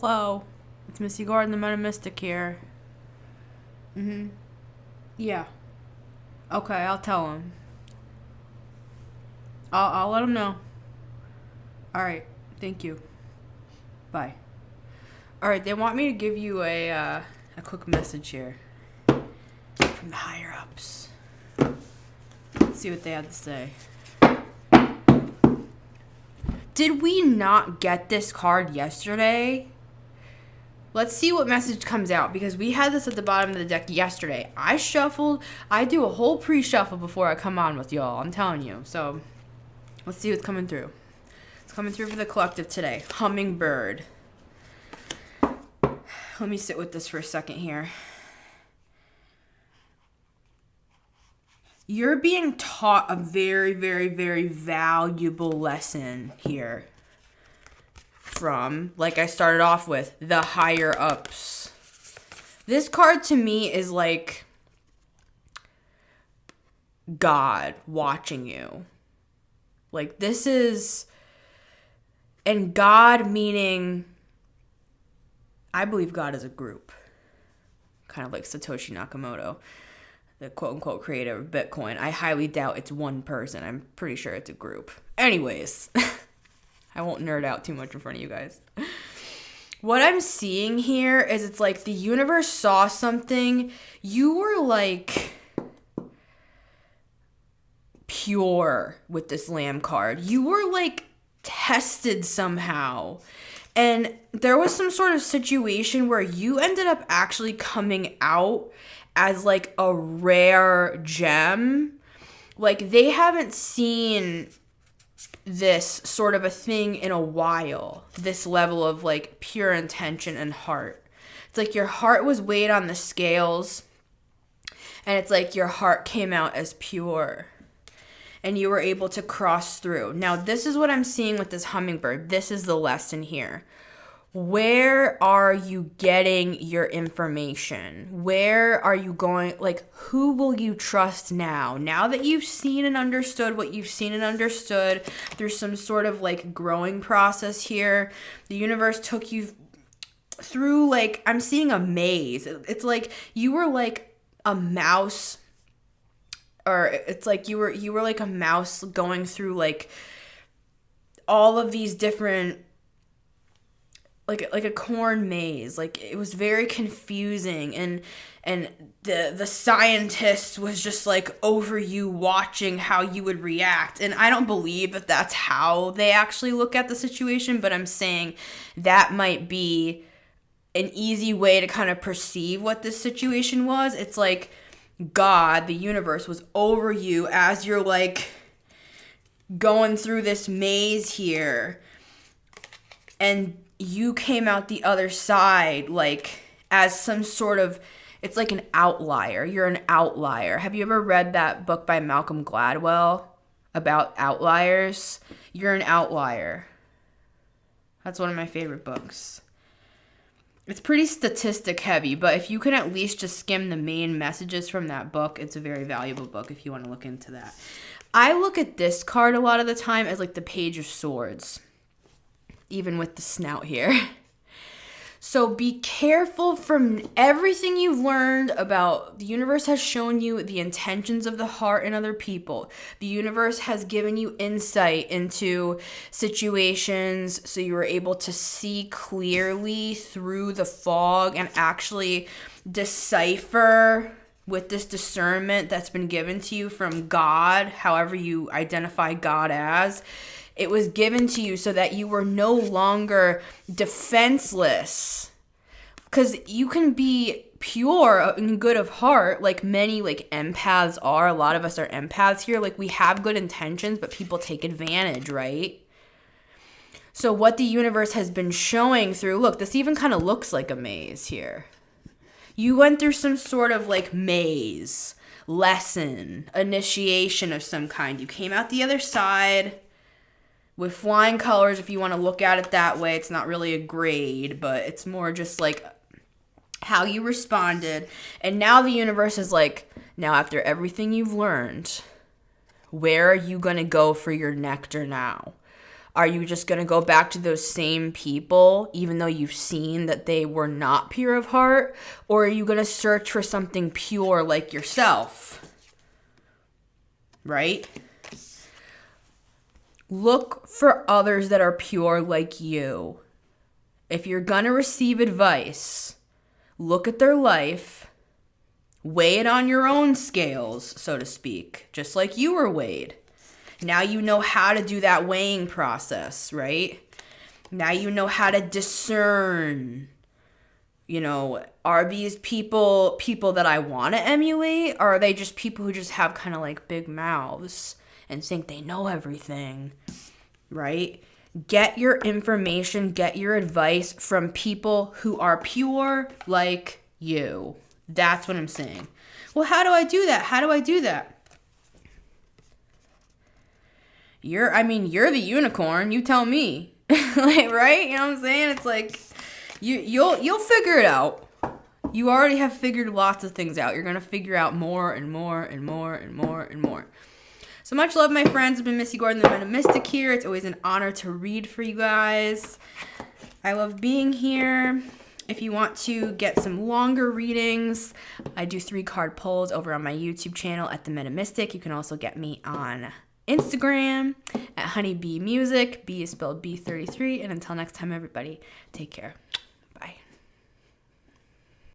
Hello, it's Missy Gordon, the Meta Mystic here. Yeah. Okay, I'll tell him. I'll let him know. All right. Thank you. Bye. All right. They want me to give you a quick message here from the higher ups. Let's see what they had to say. Did we not get this card yesterday? Let's see what message comes out, because we had this at the bottom of the deck yesterday. I do a whole pre-shuffle before I come on with y'all, I'm telling you. So, let's see what's coming through. It's coming through for the collective today. Hummingbird. Let me sit with this for a second here. You're being taught a very, very, very valuable lesson here from, like I started off with, the higher ups. This card to me is like God watching you. Like this is, and God meaning, I believe God is a group. Kind of like Satoshi Nakamoto, the quote-unquote creator of Bitcoin. I highly doubt it's one person. I'm pretty sure it's a group. Anyways, I won't nerd out too much in front of you guys. What I'm seeing here is it's like the universe saw something. You were like pure with this Lamb card. You were like tested somehow. And there was some sort of situation where you ended up actually coming out as like a rare gem. Like they haven't seen this sort of a thing in a while. This level of like pure intention and heart. It's like your heart was weighed on the scales, and it's like your heart came out as pure. And you were able to cross through. Now, this is what I'm seeing with this hummingbird. This is the lesson here. Where are you getting your information? Where are you going? Like, who will you trust now? Now that you've seen and understood what you've seen and understood through some sort of like growing process here, the universe took you through, like, I'm seeing a maze. It's like you were like a mouse, or it's like you were like a mouse going through like all of these different, like a corn maze. Like it was very confusing, and the scientist was just like over you, watching how you would react. And I don't believe that that's how they actually look at the situation, but I'm saying that might be an easy way to kind of perceive what this situation was. It's like God, the universe, was over you as you're like going through this maze here, and you came out the other side like as some sort of, it's like an outlier. You're an outlier. Have you ever read that book by Malcolm Gladwell about outliers? You're an outlier. That's one of my favorite books. It's pretty statistic heavy, but if you can at least just skim the main messages from that book, it's a very valuable book if you want to look into that. I look at this card a lot of the time as like the Page of Swords, even with the snout here. So be careful from everything you've learned about. The universe has shown you the intentions of the heart in other people. The universe has given you insight into situations so you were able to see clearly through the fog and actually decipher with this discernment that's been given to you from God, however you identify God as. It was given to you so that you were no longer defenseless. Because you can be pure and good of heart, like many like empaths are. A lot of us are empaths here. Like we have good intentions, but people take advantage, right? So what the universe has been showing through, look, this even kind of looks like a maze here. You went through some sort of like maze, lesson, initiation of some kind. You came out the other side with flying colors, if you want to look at it that way. It's not really a grade, but it's more just like how you responded. And now the universe is like, now after everything you've learned, where are you going to go for your nectar now? Are you just going to go back to those same people, even though you've seen that they were not pure of heart? Or are you going to search for something pure like yourself? Right? Look for others that are pure like you. If you're going to receive advice, look at their life, weigh it on your own scales, so to speak, just like you were weighed. Now you know how to do that weighing process, right? Now you know how to discern, are these people that I want to emulate? Or are they just people who just have kind of like big mouths and think they know everything, right? Get your information, get your advice from people who are pure like you. That's what I'm saying. Well, how do I do that? You're the unicorn. You tell me, like, right? You know what I'm saying? It's like you'll figure it out. You already have figured lots of things out. You're gonna figure out more and more and more and more and more. So much love, my friends. It's been Missy Gordon, the Metamystic here. It's always an honor to read for you guys. I love being here. If you want to get some longer readings, I do 3-card pulls over on my YouTube channel at The Metamystic. You can also get me on Instagram at Honeybee Music. B is spelled B33. And until next time, everybody, take care.